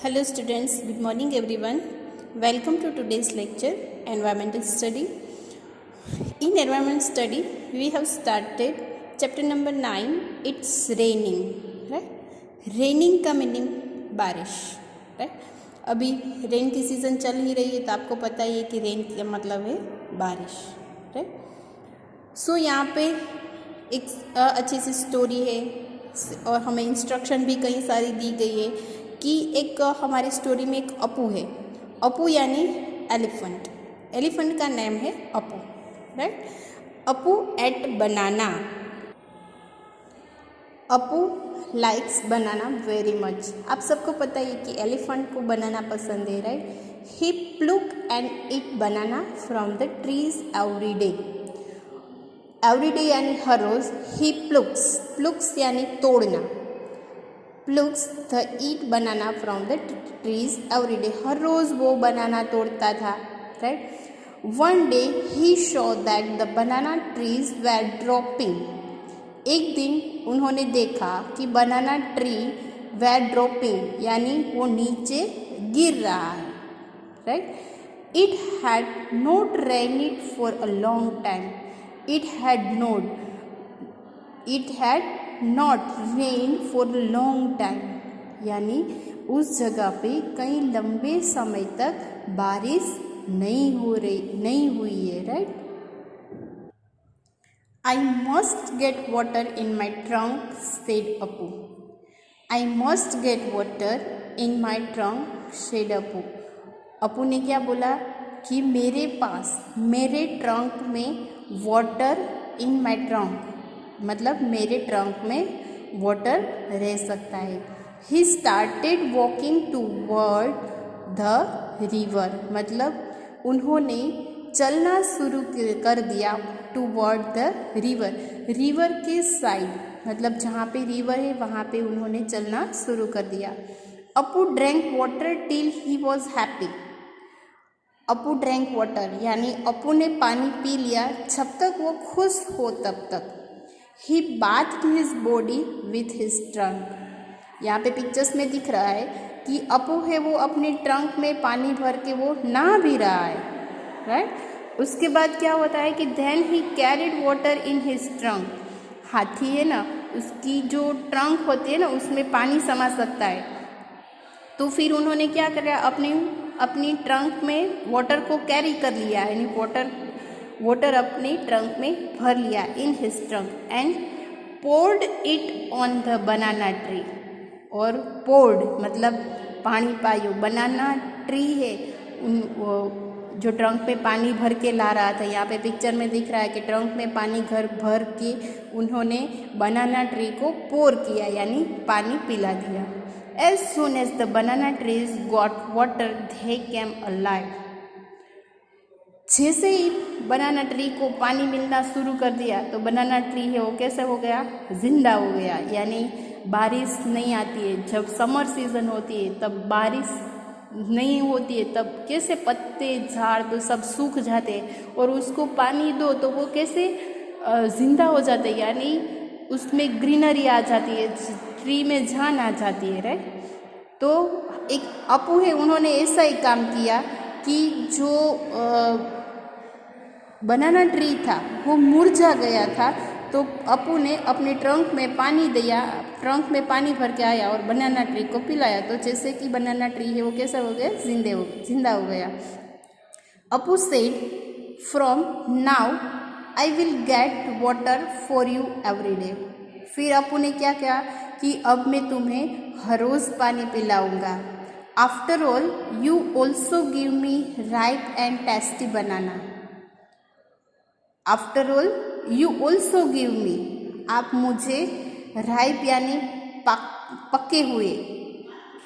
Hello students, good morning everyone. Welcome to today's lecture, Environmental Study. In Environmental Study, we have started chapter number 9, it's raining, right? Raining का meaning बारिश, right? अभी rain की season चल ही रही है तो आपको पता ही है कि रेन का मतलब है बारिश, राइट? सो यहाँ पे एक अच्छी सी स्टोरी है और हमें इंस्ट्रक्शन भी कई सारी दी गई है कि एक हमारी स्टोरी में एक अपू है। अपू यानी एलिफेंट, एलिफेंट का नेम है अपू, राइट? अपू एट बनाना, अपू लाइक्स बनाना वेरी मच। आप सबको पता है कि एलिफेंट को बनाना पसंद है, right? He pluck and eat banana from the trees every day, every day यानी हर रोज़। ही प्लुक्स, प्लुक्स यानी तोड़ना, plucks the eat banana from the trees every day, हर रोज़ वो बनाना तोड़ता था, right? One day he saw that the banana trees were dropping, एक दिन उन्होंने देखा कि बनाना ट्री वेर ड्रॉपिंग यानी वो नीचे गिर रहा है, right? It had not rained for a long time, it had not rain for long time यानी उस जगह पे कई लंबे समय तक बारिश नहीं हुई है, right? I must get water in my trunk said Appu, I must get water in my trunk said Appu. Appu ने क्या बोला कि मेरे पास, मेरे ट्रंक में वाटर, इन माई ट्रंक मतलब मेरे ट्रंक में वाटर रह सकता है। He started walking toward the river, मतलब उन्होंने चलना शुरू कर दिया टूवर्ड द रिवर, रिवर के साइड मतलब जहाँ पे रिवर है वहाँ पे उन्होंने चलना शुरू कर दिया। Appu drank water till he was happy, Appu drank water यानी अपू ने पानी पी लिया जब तक वो खुश हो तब तक। ही bathed his body with his trunk, यहाँ पे पिक्चर्स में दिख रहा है कि अपू है वो अपने ट्रंक में पानी भर के वो नहा भी रहा है, राइट? उसके बाद क्या होता है कि then he carried water in his trunk, हाथी है ना, उसकी जो ट्रंक होती है ना उसमें पानी समा सकता है, तो फिर उन्होंने क्या किया, अपनी ट्रंक में वाटर को कैरी कर लिया, यानी वाटर अपने ट्रंक में भर लिया, in his trunk, and poured it on the banana tree, और पोर्ड मतलब पानी पायो, बनाना ट्री है जो ट्रंक में पानी भर के ला रहा था। यहाँ पे पिक्चर में दिख रहा है कि ट्रंक में पानी भर के उन्होंने बनाना ट्री को पोर किया यानी पानी पिला दिया। As soon as the banana trees got water they came alive, जैसे ही बनाना ट्री को पानी मिलना शुरू कर दिया तो बनाना ट्री है वो कैसे हो गया, जिंदा हो गया। यानी बारिश नहीं आती है, जब समर सीज़न होती है तब बारिश नहीं होती है, तब कैसे पत्ते झाड़ तो सब सूख जाते हैं और उसको पानी दो तो वो कैसे जिंदा हो जाते हैं, यानी उसमें ग्रीनरी आ जाती है, ट्री में जान आ जाती है, राइट? तो एक अपू है उन्होंने ऐसा ही काम किया कि जो बनाना ट्री था वो मुरझा गया था, तो अपू ने अपने ट्रंक में पानी दिया, ट्रंक में पानी भर के आया और बनाना ट्री को पिलाया, तो जैसे कि बनाना ट्री है वो कैसा हो गया, जिंदा हो गया। Appu said from now I will get water for you every day, फिर अपू ने क्या किया कि अब मैं तुम्हें हर रोज़ पानी पिलाऊंगा। After all you also give me ripe and tasty banana, after all you also give me, आप मुझे राइप यानी पके हुए,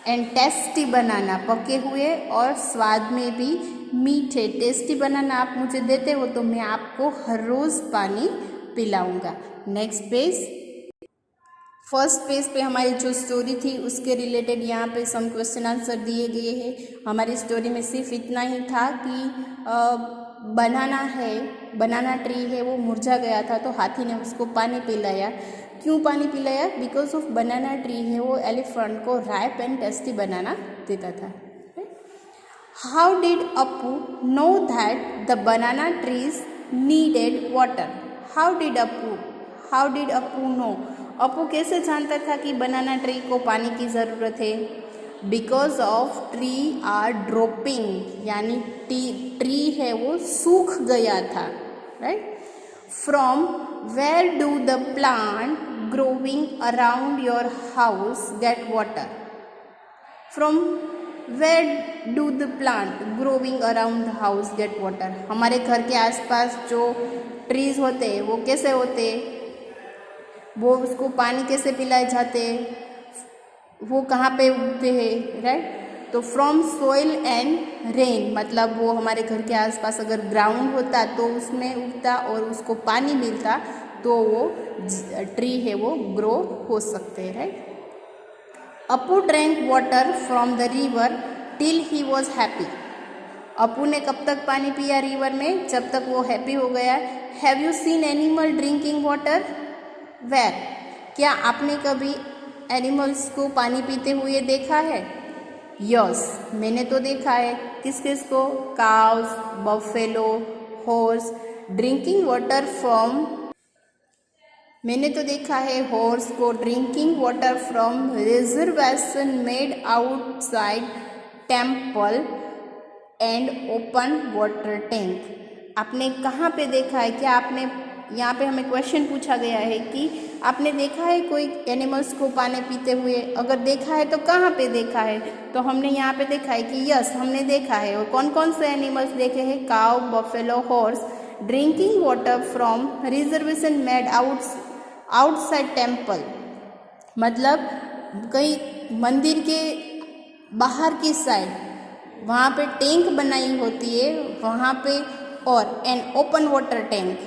एंड टेस्टी बनाना, पके हुए और स्वाद में भी मीठे, टेस्टी बनाना आप मुझे देते हो तो मैं आपको हर रोज़ पानी पिलाऊंगा। नेक्स्ट पेज, फर्स्ट पेज पे हमारी जो स्टोरी थी उसके रिलेटेड यहाँ पे सम क्वेश्चन आंसर दिए गए हैं। हमारी स्टोरी में सिर्फ इतना ही था कि बनाना ट्री है वो मुरझा गया था तो हाथी ने उसको पानी पिलाया, क्यों पानी पिलाया? बिकॉज ऑफ बनाना ट्री है वो एलिफेंट को राइप एंड टेस्टी बनाना देता था. How did Apu know that the banana trees needed water? How did Apu know? Apu कैसे जानता था कि बनाना ट्री को पानी की ज़रूरत है? Because of tree are dropping, यानी ट्री है वो सूख गया था. Right. From where do the plant growing around your house get water? From where do the plant growing around the house get water? हमारे घर के आसपास जो ट्रीज होते हैं वो कैसे होते, वो उसको पानी कैसे पिलाए जाते, वो कहाँ पे उगते हैं? राइट. तो फ्रॉम सोइल एंड रेन, मतलब वो हमारे घर के आसपास अगर ग्राउंड होता तो उसमें उगता और उसको पानी मिलता तो वो ट्री है वो ग्रो हो सकते हैं. Right. Apu drank water from the river till he was happy. Apu ने कब तक पानी पिया रिवर में? जब तक वो हैप्पी हो गया. Have you seen animal drinking water? Where? क्या आपने कभी एनिमल्स को पानी पीते हुए देखा है? यस, मैंने तो देखा है. किस किस को? Cows, buffalo, horse drinking water from. मैंने तो देखा है हॉर्स को drinking water from reservation made outside temple and open water tank. आपने कहाँ पे देखा है? क्या आपने, यहाँ पे हमें क्वेश्चन पूछा गया है कि आपने देखा है कोई एनिमल्स को पानी पीते हुए? अगर देखा है तो कहाँ पे देखा है? तो हमने यहाँ पे देखा है कि यस, हमने देखा है. और कौन कौन से एनिमल्स देखे हैं? Cow, buffalo, horse drinking water from reservation made outside temple, मतलब कहीं मंदिर के बाहर की साइड वहाँ पे टैंक बनाई होती है वहाँ पे, और an open water tank.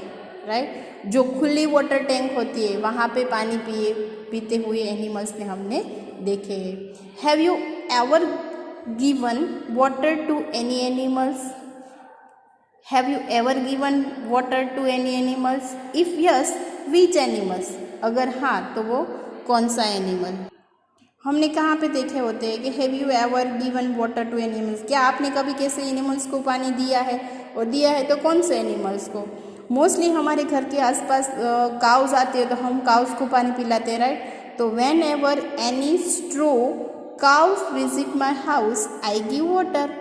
Right. जो खुली वाटर टैंक होती है वहाँ पे पानी पीते हुए एनिमल्स ने हमने देखे हैं. Have you ever given water to any animals? Have you ever given water to any animals? If yes, which animals? अगर हाँ तो वो कौन सा एनिमल? हमने कहाँ पे देखे होते हैं कि have you ever given water to animals? क्या आपने कभी कैसे एनिमल्स को पानी दिया है? और दिया है तो कौन से एनिमल्स को? मोस्टली हमारे घर के आसपास काउस आती है तो हम काउस को पानी पिलाते हैं. राइट. तो whenever any stray cows visit my house I give water.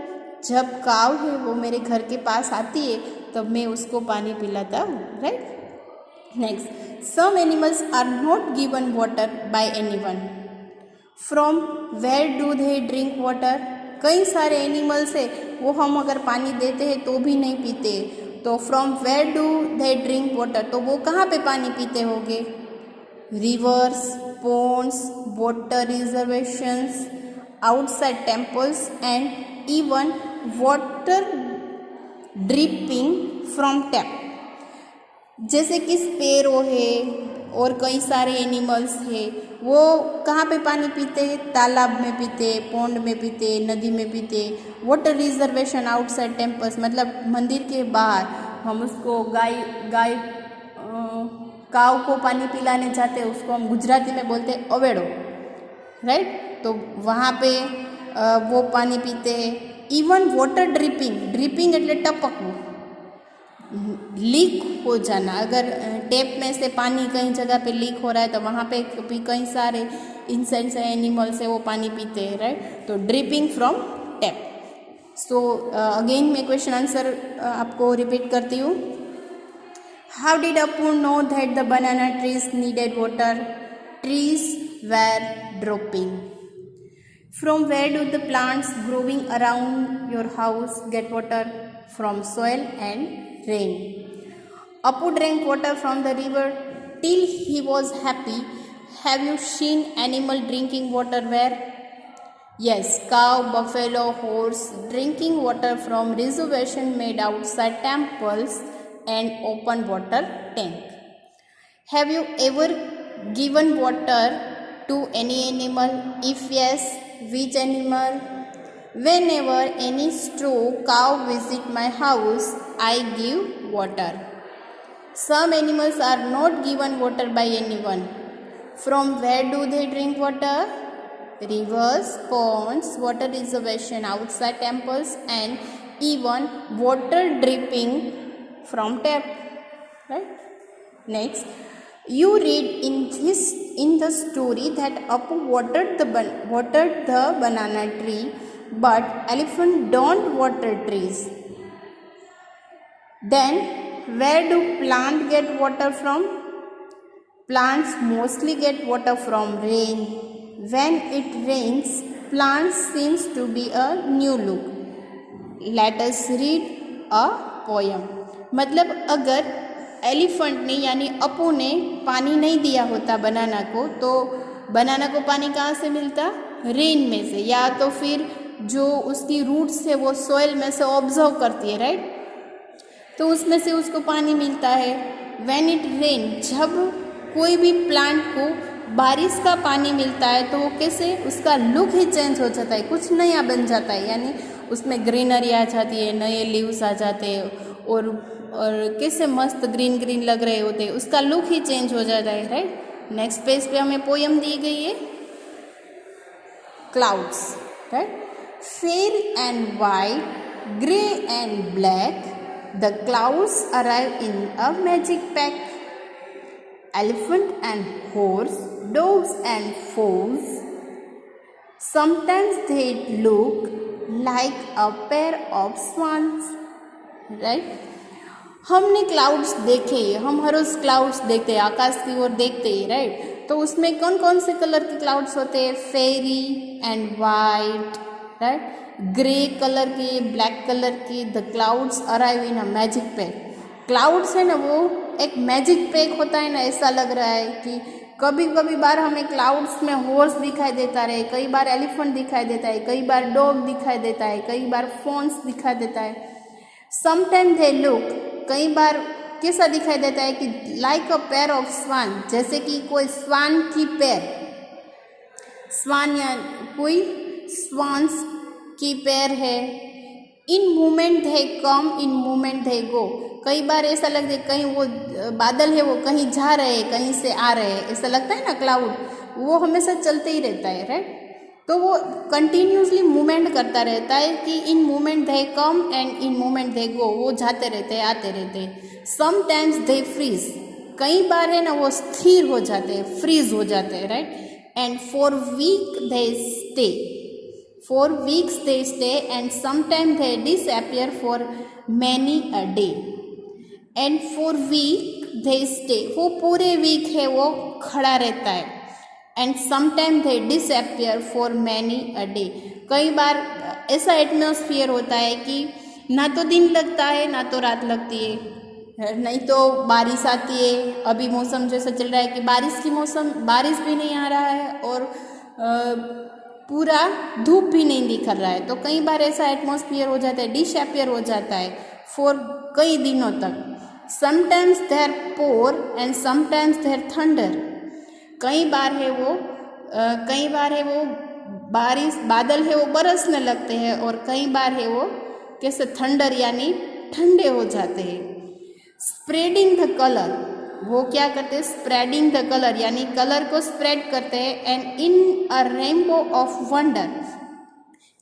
जब काउ है वो मेरे घर के पास आती है तब मैं उसको पानी पिलाता हूँ. Right. Next, some animals are not given water by anyone. From where do they drink water? कई सारे एनिमल्स है वो हम अगर पानी देते हैं तो भी नहीं पीते. तो from where do they drink water, तो वो कहाँ पे पानी पीते होंगे? Rivers, ponds, water reservations, outside temples and even water dripping from tap. जैसे कि स्पेरो है और कई सारे एनिमल्स है वो कहाँ पे पानी पीते हैं? तालाब में पीते, पौंड में पीते, नदी में पीते. वाटर रिजर्वेशन आउटसाइड टेम्पल्स, मतलब मंदिर के बाहर हम उसको गाय काव को पानी पिलाने जाते हैं, उसको हम गुजराती में बोलते हैं अवेड़ो. राइट. तो वहाँ पे वो पानी पीते हैं. इवन वाटर ड्रिपिंग એટલે ટપકવું, लीक हो जाना. अगर टैप में से पानी कहीं जगह पे लीक हो रहा है तो वहाँ पे भी कई सारे इंसेक्ट्स है, एनिमल्स है वो पानी पीते हैं. राइट. तो dripping from tap. So again मैं क्वेश्चन आंसर आपको रिपीट करती हूँ. How did Apu know that the banana trees needed water? Trees were dropping. From where do the plants growing around your house get water? From soil and rain. Apu drank water from the river till he was happy. Have you seen animal drinking water where? Yes, cow, buffalo, horse drinking water from reservation made outside temples and open water tank. Have you ever given water to any animal? If yes, which animal? Whenever any straw cow visit my house, I give water. Some animals are not given water by anyone. From where do they drink water? Rivers, ponds, water reservation outside temples, and even water dripping from tap. Right? Next, you read in the story that Apu watered the banana tree, but elephant don't water trees. Then, where do plants get water from? Plants mostly get water from rain. When it rains, plants seems to be a new look. Let us read a poem. मतलब अगर elephant ने यानी अपू ने पानी नहीं दिया होता बनाना को, तो बनाना को पानी कहाँ से मिलता? रेन में से, या तो फिर जो उसकी रूट्स है वो सॉइल में से ऑब्जर्व करती है, राइट, तो उसमें से उसको पानी मिलता है. व्हेन इट रेन, जब कोई भी प्लांट को बारिश का पानी मिलता है तो वो कैसे, उसका लुक ही चेंज हो जाता है, कुछ नया बन जाता है, यानी उसमें ग्रीनरी आ जाती है, नए लीव्स आ जाते हैं और कैसे मस्त ग्रीन ग्रीन लग रहे होते हैं, उसका लुक ही चेंज हो जाता है, राइट. नेक्स्ट पेज पे हमें पोयम दी गई है clouds, right. Fair and white, grey and black, the clouds arrive in a magic pack. Elephant and horse, dogs and foals, sometimes they look like a pair of swans. Right? हमने clouds देखे, हम हर रोज clouds देखते हैं, आकाश की ओर देखते हैं, right. तो उसमें कौन कौन से कलर के क्लाउड्स होते हैं? Fairy and white, right, grey colour के, ब्लैक कलर के. The clouds arrive in a magic pack. Clouds है ना, वो एक मैजिक पैक होता है ना, ऐसा लग रहा है कि कभी कभी बार हमें क्लाउड्स में हॉर्स दिखाई देता रहे, कई बार एलिफेंट दिखाई देता है, कई बार डॉग दिखाई देता है, कई बार फोन्स दिखाई देता है. समटाइम दे लुक, कई बार कैसा दिखाई देता है कि लाइक अ पेयर ऑफ स्वान, जैसे कि कोई स्वान की पैर, स्वान या कोई स्वान्स की पैर है. In movement they come, in movement they go. कई बार ऐसा लगता है कहीं वो बादल है वो कहीं जा रहे हैं, कहीं से आ रहे हैं, ऐसा लगता है ना. क्लाउड वो हमेशा चलते ही रहता है, राइट. तो वो कंटिन्यूसली मूवमेंट करता रहता है कि in movement they come and in movement they go, वो जाते रहते हैं, आते रहते हैं. समटाइम्स दे फ्रीज, कई बार है ना वो स्थिर हो जाते हैं, फ्रीज हो जाते हैं, right. And for week they stay, for weeks they stay, and sometimes they disappear for many a day. And for week they stay, वो पूरे वीक है वो खड़ा रहता है. and sometimes they disappear for many a day. कई बार ऐसा एटमॉस्फेयर होता है कि ना तो दिन लगता है ना तो रात लगती है, नहीं तो बारिश आती है. अभी मौसम जैसा चल रहा है कि बारिश की मौसम, बारिश भी नहीं आ रहा है और पूरा धूप भी नहीं दिखा रहा है. तो कई बार ऐसा एटमॉस्फेयर हो जाता है, डिसअपियर हो जाता है फॉर कई दिनों तक. Sometimes there pour and sometimes there thunder, कई बार है वो बारिश, बादल है वो बरसने लगते हैं, और कई बार है वो कैसे थंडर यानी ठंडे हो जाते हैं. स्प्रेडिंग द कलर, वो क्या करते हैं? स्प्रेडिंग द कलर यानी कलर को स्प्रेड करते हैं. And in a rainbow of wonder,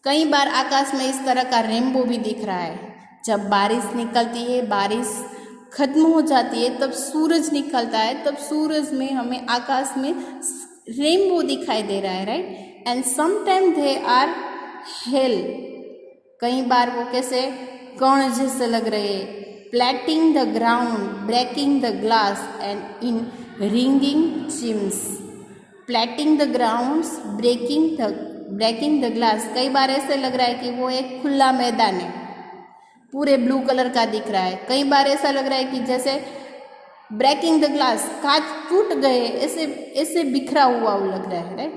कई बार आकाश में इस तरह का रेनबो भी दिख रहा है. जब बारिश निकलती है, बारिश खत्म हो जाती है, तब सूरज निकलता है, तब सूरज में हमें आकाश में रेनबो दिखाई दे रहा है, right. And sometime they are hail, कई बार वो कैसे कण जैसे लग रहे हैं. Platting the ground, breaking the glass, and in ringing chimes. Platting the grounds, breaking the glass. कई बार ऐसे लग रहा है कि वो एक खुला मैदान है, पूरे ब्लू कलर का दिख रहा है. कई बार ऐसा लग रहा है कि जैसे ब्रेकिंग द ग्लास, कांच टूट गए, ऐसे बिखरा हुआ वो लग रहा है, राइट.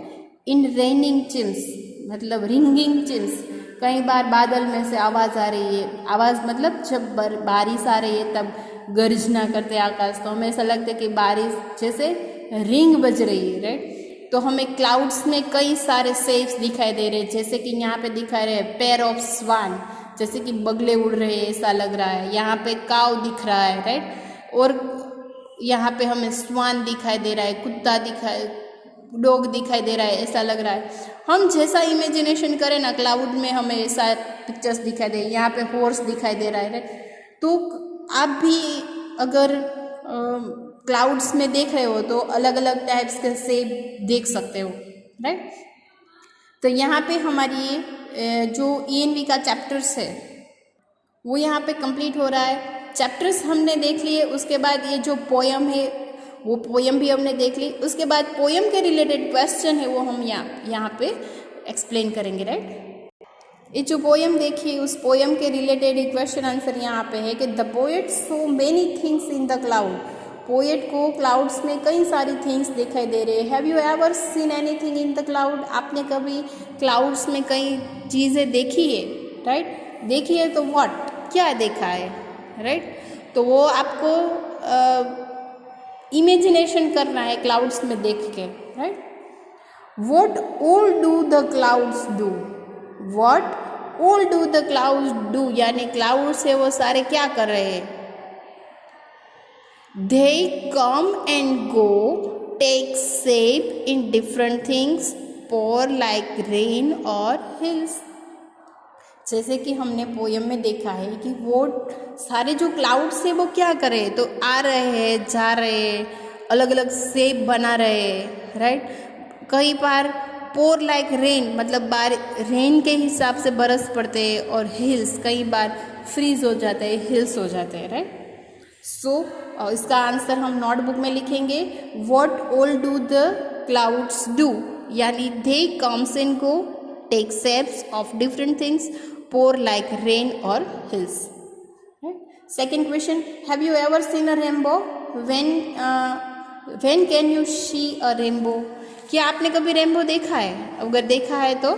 इन रेनिंग चिम्स, मतलब रिंगिंग चिम्स, कई बार बादल में से आवाज़ आ रही है. आवाज़ मतलब जब बारिश आ रही है तब गर्जना करते आकाश, तो हमें ऐसा लगता है कि बारिश जैसे रिंग बज रही है, राइट. तो हमें क्लाउड्स में कई सारे शेप्स दिखाई दे रहे हैं, जैसे कि यहाँ पे दिखा रहे हैं पेयर ऑफ स्वान, जैसे कि बगले उड़ रहे हैं ऐसा लग रहा है. यहाँ पे काव दिख रहा है, राइट. और यहाँ पे हमें स्वान दिखाई दे रहा है, कुत्ता डॉग दिखाई दे रहा है, ऐसा लग रहा है। हम जैसा इमेजिनेशन करें ना, क्लाउड में हमें ऐसा पिक्चर्स दिखाई दे, यहाँ पे हॉर्स दिखाई दे रहा है, राइट। तो आप भी अगर क्लाउड्स में देख रहे हो तो अलग अलग टाइप्स के शेप देख सकते हो, राइट। तो यहाँ पे हमारी जो ENV का चैप्टर्स है वो यहाँ पे कंप्लीट हो रहा है। चैप्टर्स हमने देख लिए, उसके बाद ये जो पोयम है वो पोयम भी हमने देख ली। उसके बाद पोयम के रिलेटेड क्वेश्चन है वो हम यहाँ पे एक्सप्लेन करेंगे, राइट। ये जो पोयम देखिए, उस पोयम के रिलेटेड क्वेश्चन आंसर यहाँ पे है कि the poet so many things in the cloud. Poet को क्लाउड्स में कई सारी थिंग्स दिखाई दे रहे हैं। Have you ever seen anything in the cloud? आपने कभी क्लाउड्स में कई चीज़ें देखी है, राइट। देखी है तो व्हाट, क्या देखा है, राइट। तो वो आपको इमेजिनेशन करना है क्लाउड्स में देख के, right. What all do the clouds do? What all do the clouds do, यानी क्लाउड्स है वो सारे क्या कर रहे हैं? They come and go, take shape in different things, pour like rain or hills। जैसे कि हमने पोयम में देखा है कि वो सारे जो क्लाउड्स है वो क्या कर रहे हैं, तो आ रहे हैं, जा रहे हैं, अलग अलग शेप बना रहे हैं, राइट। कई बार पोर लाइक रेन, मतलब रेन के हिसाब से बरस पड़ते हैं, और हिल्स कई बार फ्रीज हो जाते हैं, हिल्स हो जाते हैं, राइट। सो इसका आंसर हम नोटबुक में लिखेंगे। What all do the clouds do, यानी they comes and go, take shapes of different things, pour like rain or hills, right? Second question, have you ever seen a rainbow? when can you see a rainbow? क्या आपने कभी rainbow देखा है? अगर देखा है तो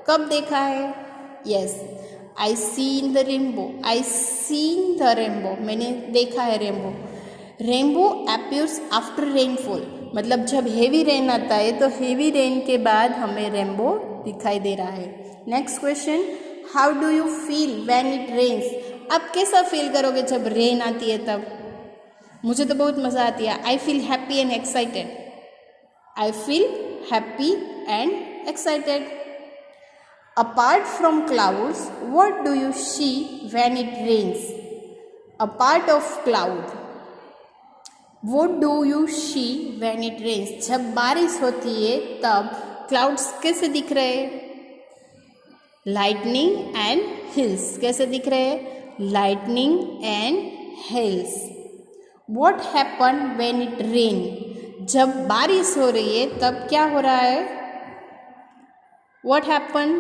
कब देखा है? Yes, I seen the rainbow, I seen the rainbow, मैंने देखा है rainbow. Rainbow appears after rainfall, मतलब जब हेवी रेन आता है तो हेवी रेन के बाद हमें रेनबो दिखाई दे रहा है। Next question, how do you feel when it rains? आप कैसा फील करोगे जब रेन आती है तब? मुझे तो बहुत मज़ा आती है। I feel happy and excited, I feel happy and excited. Apart from clouds, what do you see when it rains? Apart of cloud, what do you see when it rains? जब बारिश होती है तब क्लाउड्स कैसे दिख रहे हैं? Lightning and hills, कैसे दिख रहे हैं? Lightning and hills. What happen when it rain? जब बारिश हो रही है तब क्या हो रहा है? What happen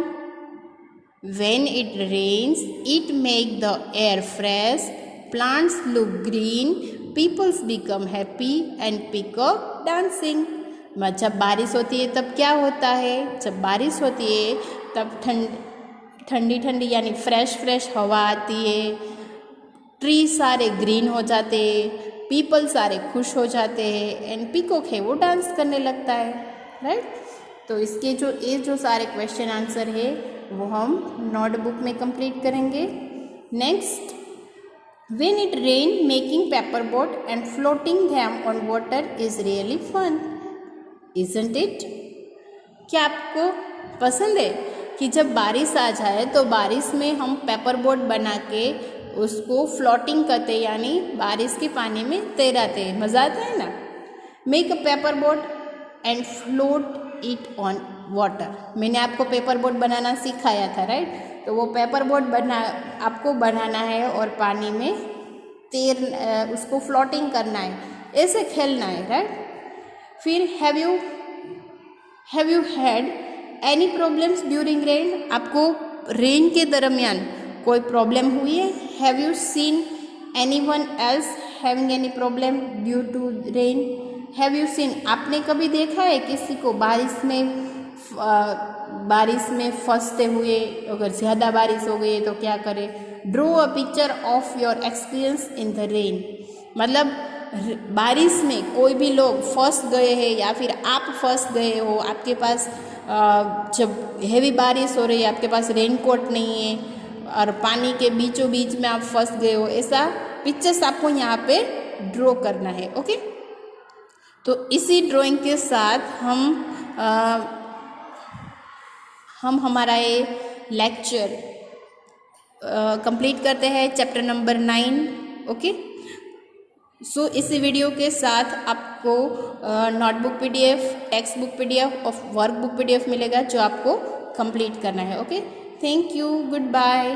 when it rains? It make the air fresh, plants look green, peoples become happy and peacock dancing. जब बारिश होती है तब क्या होता है? जब बारिश होती है तब ठंडी ठंडी यानी फ्रेश हवा आती है, ट्री सारे ग्रीन हो जाते हैं, पीपल सारे खुश हो जाते हैं, एंड पीकॉक है वो डांस करने लगता है, राइट। तो इसके जो सारे क्वेश्चन आंसर है वो हम नोटबुक में कंप्लीट करेंगे। Next, when it rain making paper boat and floating them on water is really fun, isn't it? क्या आपको पसंद है कि जब बारिश आ जाए तो बारिश में हम पेपर बोट बना के उसको फ्लोटिंग करते, यानी बारिश के पानी में तैराते हैं, मज़ा आता है ना। Make a paper boat and float it on water. मैंने आपको पेपर बोट बनाना सिखाया था, राइट। तो वो पेपर बोट आपको बनाना है और पानी में उसको फ्लोटिंग करना है, ऐसे खेलना है, राइट। फिर have you had any problems during rain? आपको रेन के दरमियान कोई प्रॉब्लम हुई है? Have you seen anyone else having any problem due to rain? Have you seen, आपने कभी देखा है किसी को बारिश में फंसते हुए? अगर ज़्यादा बारिश हो गई है तो क्या करें? Draw a picture of your experience in the rain, मतलब बारिश में कोई भी लोग फंस गए हैं या फिर आप फंस गए हो, आपके पास जब हेवी बारिश हो रही है, आपके पास रेनकोट नहीं है और पानी के बीचों बीच में आप फंस गए हो, ऐसा पिक्चर्स आपको यहाँ पे ड्रॉ करना है, ओके। तो इसी ड्राइंग के साथ हम हम हमारा ये लेक्चर कंप्लीट करते हैं चैप्टर नंबर 9। ओके, सो इस वीडियो के साथ आपको notebook PDF, text book PDF और वर्क बुक PDF मिलेगा जो आपको कंप्लीट करना है। Okay, thank you, good bye.